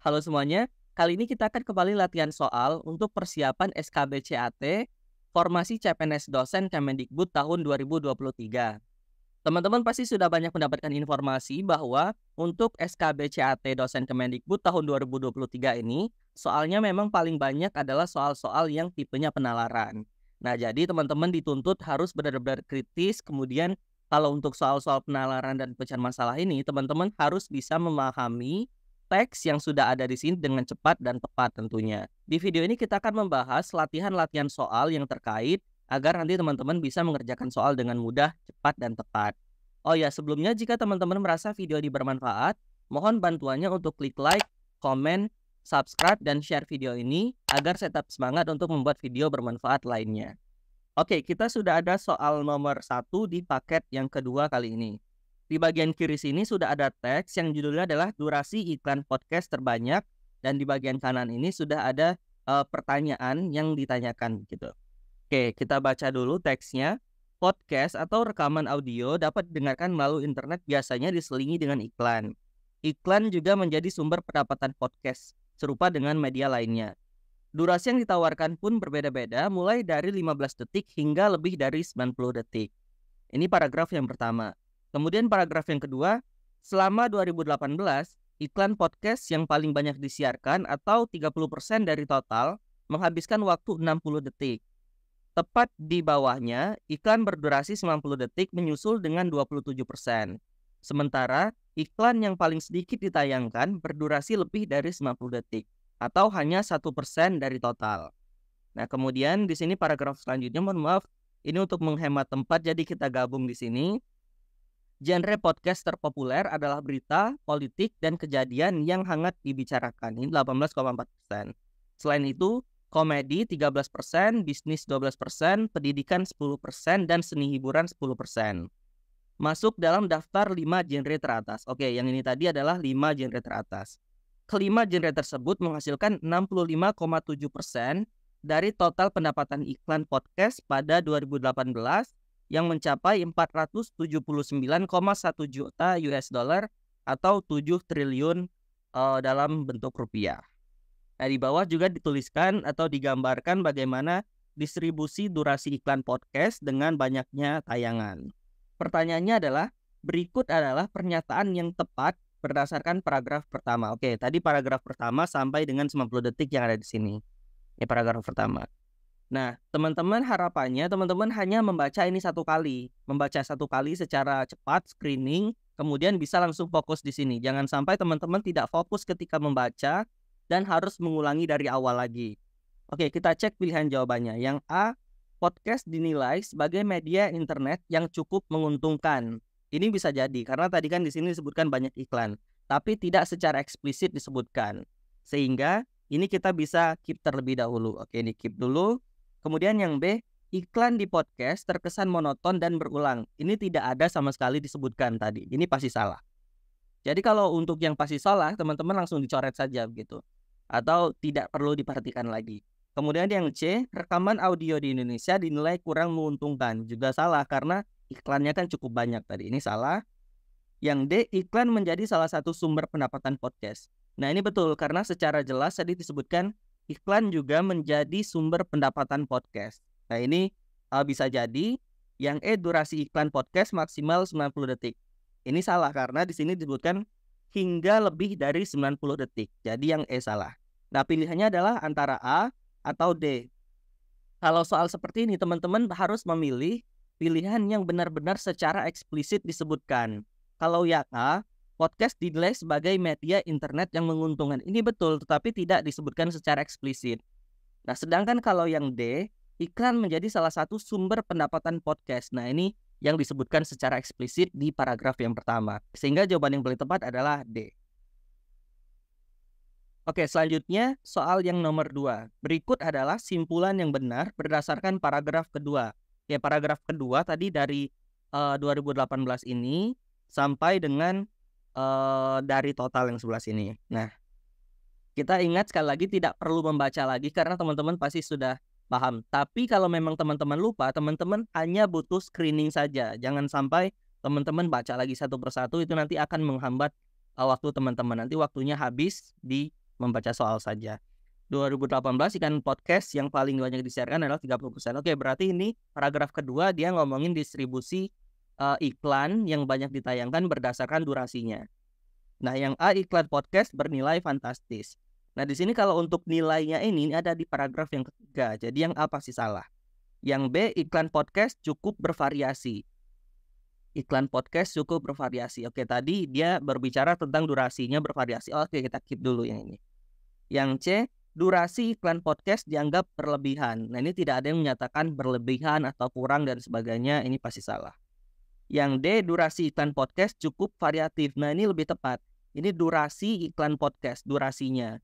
Halo semuanya, kali ini kita akan kembali latihan soal untuk persiapan SKBCAT Formasi CPNS Dosen Kemendikbud tahun 2023. Teman-teman pasti sudah banyak mendapatkan informasi bahwa untuk SKBCAT Dosen Kemendikbud tahun 2023 ini, soalnya memang paling banyak adalah soal-soal yang tipenya penalaran. Nah, jadi teman-teman dituntut harus benar-benar kritis, kemudian kalau untuk soal-soal penalaran dan pecahan masalah ini, teman-teman harus bisa memahami teks yang sudah ada di sini dengan cepat dan tepat tentunya. Di video ini kita akan membahas latihan-latihan soal yang terkait agar nanti teman-teman bisa mengerjakan soal dengan mudah, cepat, dan tepat. Oh ya, sebelumnya jika teman-teman merasa video ini bermanfaat, mohon bantuannya untuk klik like, komen, subscribe, dan share video ini agar saya tetap semangat untuk membuat video bermanfaat lainnya. Oke, kita sudah ada soal nomor 1 di paket yang kedua kali ini. Di bagian kiri sini sudah ada teks yang judulnya adalah durasi iklan podcast terbanyak, dan di bagian kanan ini sudah ada pertanyaan yang ditanyakan gitu. Oke, kita baca dulu teksnya. Podcast atau rekaman audio dapat didengarkan melalui internet, biasanya diselingi dengan iklan. Iklan juga menjadi sumber pendapatan podcast, serupa dengan media lainnya. Durasi yang ditawarkan pun berbeda-beda, mulai dari 15 detik hingga lebih dari 90 detik. Ini paragraf yang pertama. Kemudian paragraf yang kedua, selama 2018, iklan podcast yang paling banyak disiarkan atau 30% dari total menghabiskan waktu 60 detik. Tepat di bawahnya, iklan berdurasi 90 detik menyusul dengan 27%. Sementara, iklan yang paling sedikit ditayangkan berdurasi lebih dari 90 detik atau hanya 1% dari total. Nah, kemudian di sini paragraf selanjutnya, mohon maaf, ini untuk menghemat tempat jadi kita gabung di sini. Genre podcast terpopuler adalah berita, politik, dan kejadian yang hangat dibicarakan. Ini 18,4%. Selain itu, komedi 13%, bisnis 12%, pendidikan 10%, dan seni hiburan 10%. Masuk dalam daftar 5 genre teratas. Oke, yang ini tadi adalah 5 genre teratas. Kelima genre tersebut menghasilkan 65,7% dari total pendapatan iklan podcast pada 2018 yang mencapai 479,1 juta US dollar atau 7 triliun dalam bentuk rupiah. Nah, di bawah juga dituliskan atau digambarkan bagaimana distribusi durasi iklan podcast dengan banyaknya tayangan. Pertanyaannya adalah, berikut adalah pernyataan yang tepat berdasarkan paragraf pertama. Oke, tadi paragraf pertama sampai dengan 90 detik yang ada di sini. Ini paragraf pertama. Nah, teman-teman harapannya teman-teman hanya membaca ini satu kali. Membaca satu kali secara cepat, screening, kemudian bisa langsung fokus di sini. Jangan sampai teman-teman tidak fokus ketika membaca dan harus mengulangi dari awal lagi. Oke, kita cek pilihan jawabannya. Yang A, podcast dinilai sebagai media internet yang cukup menguntungkan. Ini bisa jadi, karena tadi kan di sini disebutkan banyak iklan, tapi tidak secara eksplisit disebutkan. Sehingga ini kita bisa keep terlebih dahulu. Oke, ini keep dulu. Kemudian yang B, iklan di podcast terkesan monoton dan berulang. Ini tidak ada sama sekali disebutkan tadi. Ini pasti salah. Jadi kalau untuk yang pasti salah, teman-teman langsung dicoret saja begitu. Atau tidak perlu diperhatikan lagi. Kemudian yang C, rekaman audio di Indonesia dinilai kurang menguntungkan. Juga salah karena iklannya kan cukup banyak tadi. Ini salah. Yang D, iklan menjadi salah satu sumber pendapatan podcast. Nah, ini betul karena secara jelas tadi disebutkan iklan juga menjadi sumber pendapatan podcast. Nah, ini bisa jadi yang E, durasi iklan podcast maksimal 90 detik. Ini salah karena di sini disebutkan hingga lebih dari 90 detik. Jadi yang E salah. Nah, pilihannya adalah antara A atau D. Kalau soal seperti ini, teman-teman harus memilih pilihan yang benar-benar secara eksplisit disebutkan. Kalau yang A, podcast dinilai sebagai media internet yang menguntungkan. Ini betul, tetapi tidak disebutkan secara eksplisit. Nah, sedangkan kalau yang D, iklan menjadi salah satu sumber pendapatan podcast. Nah, ini yang disebutkan secara eksplisit di paragraf yang pertama. Sehingga jawaban yang paling tepat adalah D. Oke, selanjutnya soal yang nomor 2. Berikut adalah simpulan yang benar berdasarkan paragraf kedua. Ya, paragraf kedua tadi dari 2018 ini sampai dengan dari total yang sebelah sini. Nah, kita ingat sekali lagi tidak perlu membaca lagi karena teman-teman pasti sudah paham. Tapi kalau memang teman-teman lupa, teman-teman hanya butuh screening saja. Jangan sampai teman-teman baca lagi satu persatu, itu nanti akan menghambat waktu teman-teman. Nanti waktunya habis di membaca soal saja. 2018 iklan podcast yang paling banyak disiarkan adalah 30%. Oke, berarti ini paragraf kedua dia ngomongin distribusi iklan yang banyak ditayangkan berdasarkan durasinya. Nah, yang A iklan podcast bernilai fantastis. Nah, di sini kalau untuk nilainya ini ada di paragraf yang ketiga. Jadi yang A pasti salah. Yang B iklan podcast cukup bervariasi. Iklan podcast cukup bervariasi. Oke, tadi dia berbicara tentang durasinya bervariasi. Oke, kita keep dulu yang ini. Yang C, durasi iklan podcast dianggap berlebihan. Nah, ini tidak ada yang menyatakan berlebihan atau kurang dan sebagainya. Ini pasti salah. Yang D, durasi iklan podcast cukup variatif. Nah, ini lebih tepat. Ini durasi iklan podcast, durasinya.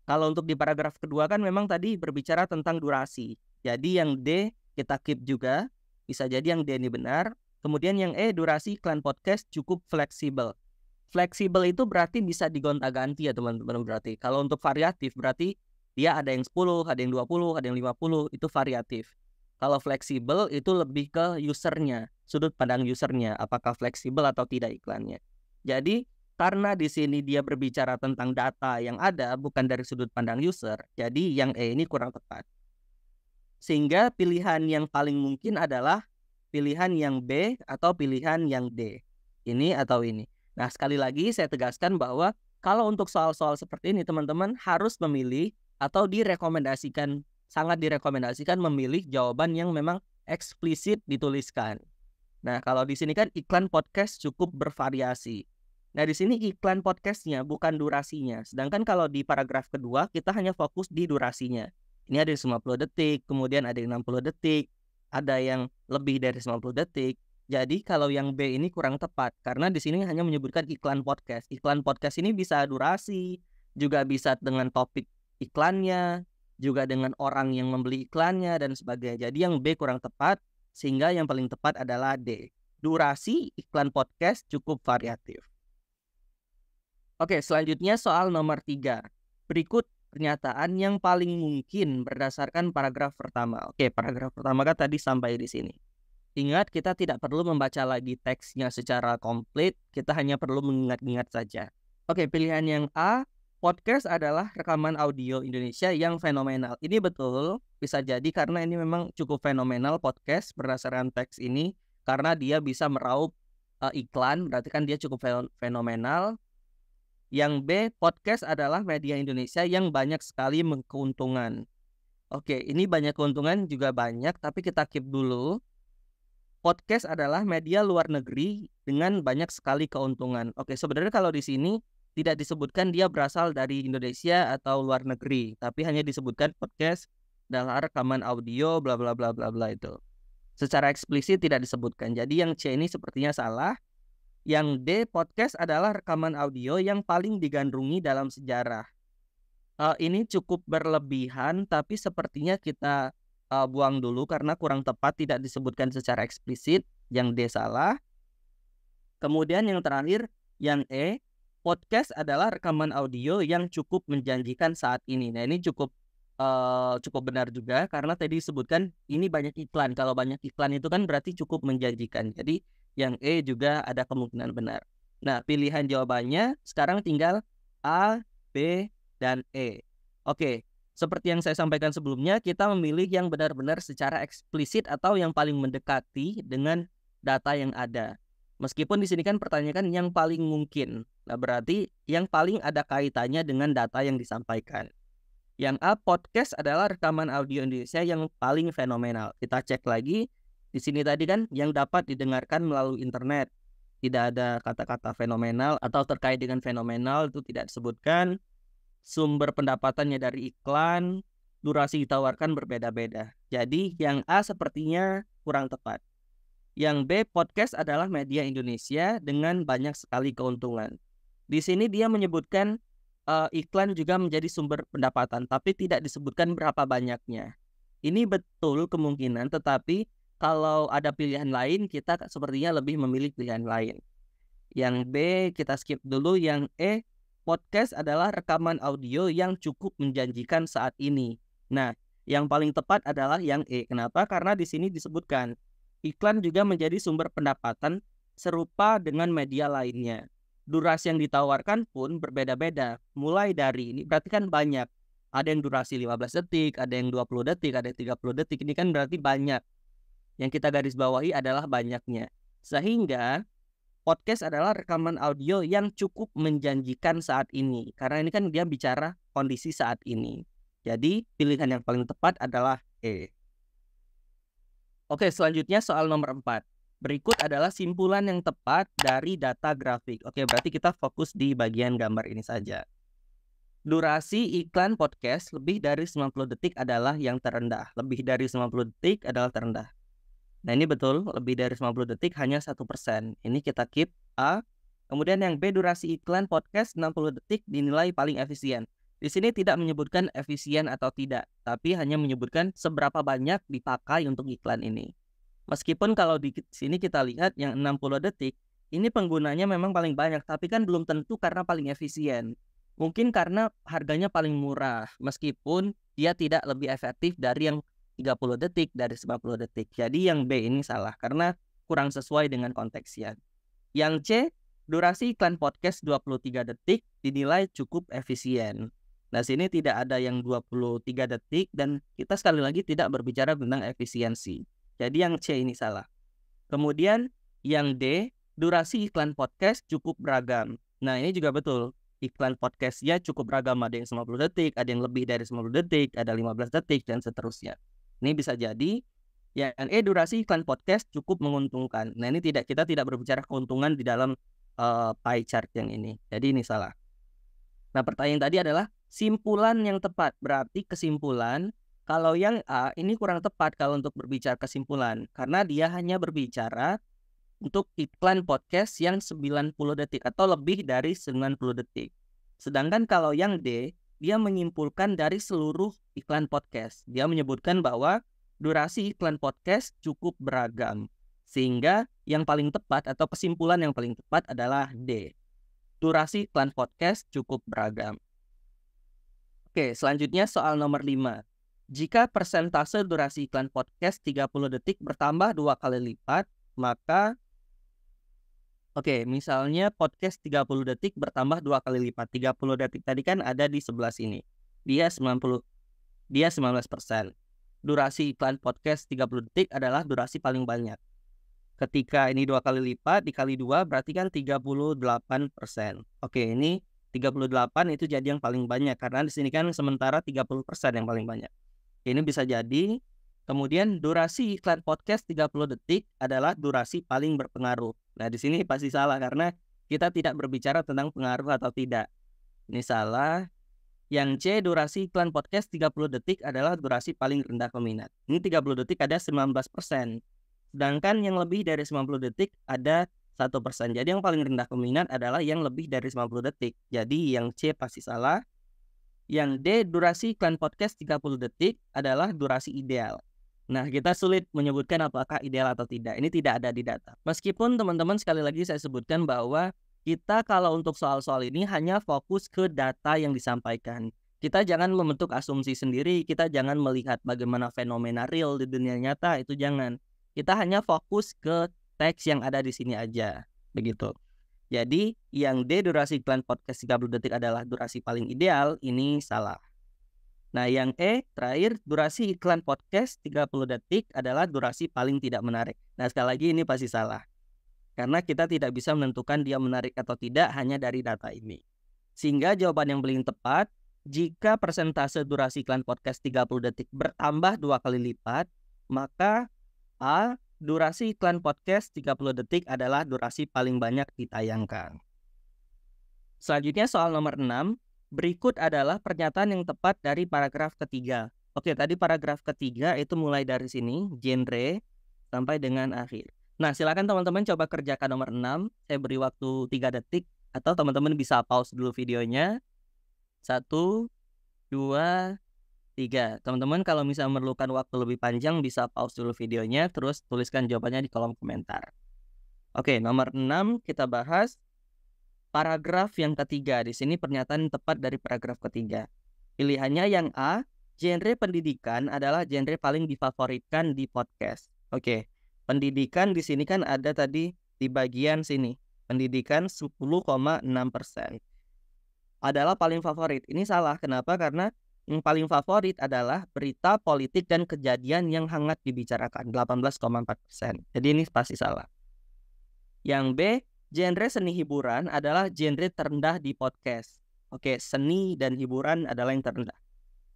Kalau untuk di paragraf kedua kan memang tadi berbicara tentang durasi. Jadi yang D kita keep juga. Bisa jadi yang D ini benar. Kemudian yang E, durasi iklan podcast cukup fleksibel. Fleksibel itu berarti bisa digonta-ganti ya teman-teman berarti. Kalau untuk variatif berarti dia ada yang 10, ada yang 20, ada yang 50, itu variatif. Kalau fleksibel itu lebih ke usernya, sudut pandang usernya, apakah fleksibel atau tidak iklannya. Jadi karena di sini dia berbicara tentang data yang ada, bukan dari sudut pandang user, jadi yang E ini kurang tepat. Sehingga pilihan yang paling mungkin adalah pilihan yang B atau pilihan yang D. Ini atau ini. Nah, sekali lagi saya tegaskan bahwa kalau untuk soal-soal seperti ini, teman-teman harus memilih atau direkomendasikan, sangat direkomendasikan memilih jawaban yang memang eksplisit dituliskan. Nah, kalau di sini kan iklan podcast cukup bervariasi. Nah, di sini iklan podcastnya bukan durasinya. Sedangkan kalau di paragraf kedua kita hanya fokus di durasinya. Ini ada yang 50 detik, kemudian ada yang 60 detik, ada yang lebih dari 90 detik. Jadi kalau yang B ini kurang tepat karena di sini hanya menyebutkan iklan podcast. Iklan podcast ini bisa durasi, juga bisa dengan topik iklannya, juga dengan orang yang membeli iklannya dan sebagainya. Jadi yang B kurang tepat sehingga yang paling tepat adalah D. Durasi iklan podcast cukup variatif. Oke, selanjutnya soal nomor 3. Berikut pernyataan yang paling mungkin berdasarkan paragraf pertama. Oke, paragraf pertama kan tadi sampai di sini. Ingat, kita tidak perlu membaca lagi teksnya secara komplit, kita hanya perlu mengingat-ingat saja. Oke, pilihan yang A, podcast adalah rekaman audio Indonesia yang fenomenal. Ini betul, bisa jadi karena ini memang cukup fenomenal podcast berdasarkan teks ini, karena dia bisa meraup iklan, berarti kan dia cukup fenomenal. Yang B, podcast adalah media Indonesia yang banyak sekali keuntungan. Oke, ini banyak keuntungan juga banyak, tapi kita keep dulu. Podcast adalah media luar negeri dengan banyak sekali keuntungan. Oke, sebenarnya kalau di sini tidak disebutkan dia berasal dari Indonesia atau luar negeri, tapi hanya disebutkan podcast adalah rekaman audio bla bla bla bla bla itu. Secara eksplisit tidak disebutkan. Jadi yang C ini sepertinya salah. Yang D, podcast adalah rekaman audio yang paling digandrungi dalam sejarah. Ini cukup berlebihan, tapi sepertinya kita buang dulu karena kurang tepat, tidak disebutkan secara eksplisit. Yang D salah. Kemudian yang terakhir, yang E, podcast adalah rekaman audio yang cukup menjanjikan saat ini. Nah, ini cukup benar juga karena tadi disebutkan ini banyak iklan. Kalau banyak iklan itu kan berarti cukup menjanjikan. Jadi yang E juga ada kemungkinan benar. Nah, pilihan jawabannya sekarang tinggal A, B, dan E. Oke, seperti yang saya sampaikan sebelumnya, kita memilih yang benar-benar secara eksplisit atau yang paling mendekati dengan data yang ada. Meskipun di sini kan pertanyaan yang paling mungkin. Nah, berarti yang paling ada kaitannya dengan data yang disampaikan. Yang A, podcast adalah rekaman audio Indonesia yang paling fenomenal. Kita cek lagi. Di sini tadi kan yang dapat didengarkan melalui internet. Tidak ada kata-kata fenomenal atau terkait dengan fenomenal itu tidak disebutkan. Sumber pendapatannya dari iklan, durasi ditawarkan berbeda-beda. Jadi yang A sepertinya kurang tepat. Yang B, podcast adalah media Indonesia dengan banyak sekali keuntungan. Di sini dia menyebutkan iklan juga menjadi sumber pendapatan, tapi tidak disebutkan berapa banyaknya. Ini betul kemungkinan, tetapi kalau ada pilihan lain, kita sepertinya lebih memilih pilihan lain. Yang B kita skip dulu. Yang E, podcast adalah rekaman audio yang cukup menjanjikan saat ini. Nah, yang paling tepat adalah yang E. Kenapa? Karena di sini disebutkan iklan juga menjadi sumber pendapatan serupa dengan media lainnya. durasi yang ditawarkan pun berbeda-beda. Mulai dari ini berarti kan banyak. Ada yang durasi 15 detik, ada yang 20 detik, ada yang 30 detik. Ini kan berarti banyak. Yang kita garis bawahi adalah banyaknya. Sehingga podcast adalah rekaman audio yang cukup menjanjikan saat ini. Karena ini kan dia bicara kondisi saat ini. Jadi pilihan yang paling tepat adalah E. Oke, selanjutnya soal nomor 4. Berikut adalah simpulan yang tepat dari data grafik. Oke, berarti kita fokus di bagian gambar ini saja. Durasi iklan podcast lebih dari 90 detik adalah yang terendah. Lebih dari 90 detik adalah terendah. Nah ini betul, lebih dari 90 detik hanya 1%. Ini kita keep A. Kemudian yang B, durasi iklan podcast 60 detik dinilai paling efisien. Di sini tidak menyebutkan efisien atau tidak, tapi hanya menyebutkan seberapa banyak dipakai untuk iklan ini. Meskipun kalau di sini kita lihat yang 60 detik, ini penggunanya memang paling banyak, tapi kan belum tentu karena paling efisien. Mungkin karena harganya paling murah, meskipun dia tidak lebih efektif dari yang 30 detik dari 90 detik. Jadi yang B ini salah karena kurang sesuai dengan konteksnya. Yang C, durasi iklan podcast 23 detik dinilai cukup efisien. Nah, sini tidak ada yang 23 detik dan kita sekali lagi tidak berbicara tentang efisiensi. Jadi yang C ini salah. Kemudian yang D, durasi iklan podcast cukup beragam. Nah, ini juga betul. Iklan podcastnya cukup beragam, ada yang 90 detik, ada yang lebih dari 90 detik, ada 15 detik, dan seterusnya. Ini bisa jadi yang durasi iklan podcast cukup menguntungkan. Nah ini kita tidak berbicara keuntungan di dalam pie chart yang ini. Jadi ini salah. Nah pertanyaan tadi adalah simpulan yang tepat. Berarti kesimpulan. Kalau yang A ini kurang tepat kalau untuk berbicara kesimpulan. Karena dia hanya berbicara untuk iklan podcast yang 90 detik atau lebih dari 90 detik. Sedangkan kalau yang D, dia menyimpulkan dari seluruh iklan podcast. Dia menyebutkan bahwa durasi iklan podcast cukup beragam. Sehingga yang paling tepat atau kesimpulan yang paling tepat adalah D. Durasi iklan podcast cukup beragam. Oke, selanjutnya soal nomor 5. Jika persentase durasi iklan podcast 30 detik bertambah 2 kali lipat, maka misalnya podcast 30 detik bertambah 2 kali lipat. 30 detik tadi kan ada di sebelah sini. Dia 19%. Durasi iklan podcast 30 detik adalah durasi paling banyak. Ketika ini 2 kali lipat dikali 2 berarti kan 38%. Oke, ini 38 itu jadi yang paling banyak karena di sini kan sementara 30% yang paling banyak. Ini bisa jadi. Kemudian durasi iklan podcast 30 detik adalah durasi paling berpengaruh. Nah, di sini pasti salah karena kita tidak berbicara tentang pengaruh atau tidak. Ini salah. Yang C, durasi iklan podcast 30 detik adalah durasi paling rendah peminat. Ini 30 detik ada 19%. Sedangkan yang lebih dari 90 detik ada 1%. Jadi yang paling rendah peminat adalah yang lebih dari 90 detik. Jadi yang C pasti salah. Yang D, durasi iklan podcast 30 detik adalah durasi ideal. Nah, kita sulit menyebutkan apakah ideal atau tidak. Ini tidak ada di data. Meskipun teman-teman sekali lagi saya sebutkan bahwa kita kalau untuk soal-soal ini hanya fokus ke data yang disampaikan. Kita jangan membentuk asumsi sendiri, kita jangan melihat bagaimana fenomena real di dunia nyata, itu jangan. Kita hanya fokus ke teks yang ada di sini aja, begitu. Jadi, yang D, durasi iklan podcast 30 detik adalah durasi paling ideal, ini salah. Nah, yang E, terakhir, durasi iklan podcast 30 detik adalah durasi paling tidak menarik. Nah, sekali lagi ini pasti salah. Karena kita tidak bisa menentukan dia menarik atau tidak hanya dari data ini. Sehingga jawaban yang paling tepat, jika persentase durasi iklan podcast 30 detik bertambah 2 kali lipat, maka A, durasi iklan podcast 30 detik adalah durasi paling banyak ditayangkan. Selanjutnya soal nomor 6. Berikut adalah pernyataan yang tepat dari paragraf ketiga. Oke, tadi paragraf ketiga itu mulai dari sini, genre, sampai dengan akhir. Nah, silakan teman-teman coba kerjakan nomor 6. Saya beri waktu 3 detik, atau teman-teman bisa pause dulu videonya. 1, 2, 3. Teman-teman kalau misalnya memerlukan waktu lebih panjang, bisa pause dulu videonya, terus tuliskan jawabannya di kolom komentar. Oke, nomor 6 kita bahas. Paragraf yang ketiga, di sini pernyataan tepat dari paragraf ketiga. Pilihannya yang A, genre pendidikan adalah genre paling difavoritkan di podcast. Oke, pendidikan di sini kan ada tadi di bagian sini. Pendidikan 10,6% adalah paling favorit. Ini salah. Kenapa? Karena yang paling favorit adalah berita, politik, dan kejadian yang hangat dibicarakan, 18,4%. Jadi ini pasti salah. Yang B, genre seni hiburan adalah genre terendah di podcast. Oke, seni dan hiburan adalah yang terendah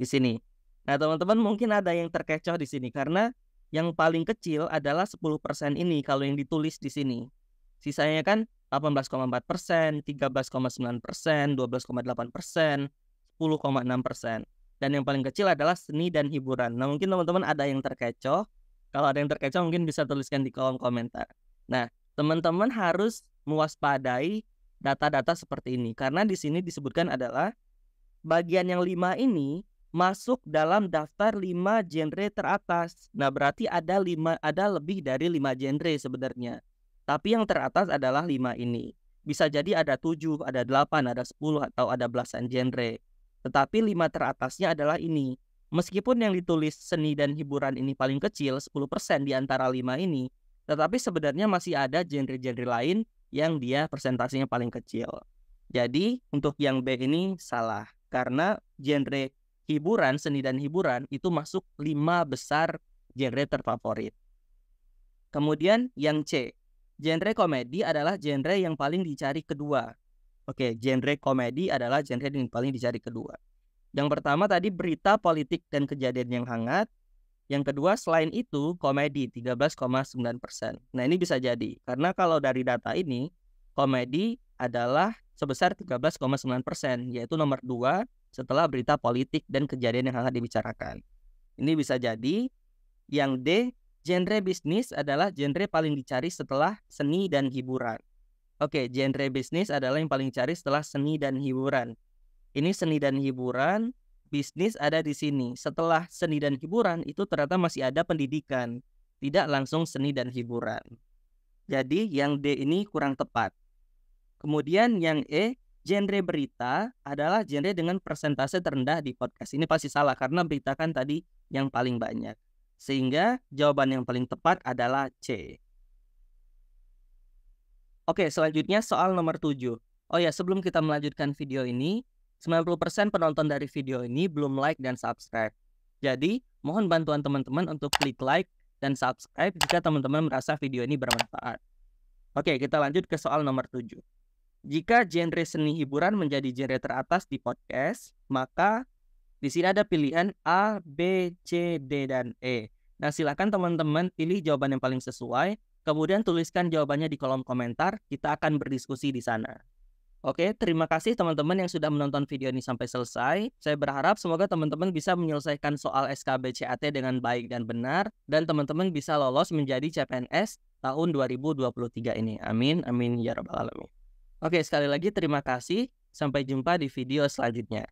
di sini. Nah, teman-teman mungkin ada yang terkecoh di sini karena yang paling kecil adalah 10% ini kalau yang ditulis di sini. Sisanya kan 18,4%, 13,9%, 12,8%, 10,6%. Dan yang paling kecil adalah seni dan hiburan. Nah, mungkin teman-teman ada yang terkecoh. Kalau ada yang terkecoh mungkin bisa tuliskan di kolom komentar. Nah, teman-teman harus mewaspadai data-data seperti ini. Karena di sini disebutkan adalah bagian yang 5 ini masuk dalam daftar 5 genre teratas. Nah, berarti ada lebih dari 5 genre sebenarnya. Tapi yang teratas adalah 5 ini. Bisa jadi ada 7, ada 8, ada 10, atau ada belasan genre. Tetapi 5 teratasnya adalah ini. Meskipun yang ditulis seni dan hiburan ini paling kecil, 10% di antara 5 ini, tetapi sebenarnya masih ada genre-genre lain yang dia persentasenya paling kecil. Jadi untuk yang B ini salah. Karena genre hiburan, seni dan hiburan itu masuk 5 besar genre terfavorit. Kemudian yang C, genre komedi adalah genre yang paling dicari kedua. Oke, genre komedi adalah genre yang paling dicari kedua. Yang pertama tadi berita, politik, dan kejadian yang hangat. Yang kedua selain itu komedi 13,9%. Nah, ini bisa jadi karena kalau dari data ini komedi adalah sebesar 13,9%, yaitu nomor 2 setelah berita, politik, dan kejadian yang hangat dibicarakan. Ini bisa jadi. Yang D, genre bisnis adalah genre paling dicari setelah seni dan hiburan. Oke, genre bisnis adalah yang paling dicari setelah seni dan hiburan. Ini seni dan hiburan, bisnis ada di sini. Setelah seni dan hiburan itu ternyata masih ada pendidikan, tidak langsung seni dan hiburan. Jadi yang D ini kurang tepat. Kemudian yang E, genre berita adalah genre dengan persentase terendah di podcast. Ini pasti salah karena berita kan tadi yang paling banyak. Sehingga jawaban yang paling tepat adalah C. Oke, selanjutnya soal nomor 7. Oh ya, sebelum kita melanjutkan video ini, 90% penonton dari video ini belum like dan subscribe. Jadi, mohon bantuan teman-teman untuk klik like dan subscribe jika teman-teman merasa video ini bermanfaat. Oke, kita lanjut ke soal nomor 7. Jika genre seni hiburan menjadi genre teratas di podcast, maka di sini ada pilihan A, B, C, D, dan E. Nah, silakan teman-teman pilih jawaban yang paling sesuai, kemudian tuliskan jawabannya di kolom komentar, kita akan berdiskusi di sana. Oke, terima kasih teman-teman yang sudah menonton video ini sampai selesai. Saya berharap semoga teman-teman bisa menyelesaikan soal SKB CAT dengan baik dan benar, dan teman-teman bisa lolos menjadi CPNS tahun 2023 ini. Amin, amin, ya rabbal alamin. Oke, sekali lagi terima kasih. Sampai jumpa di video selanjutnya.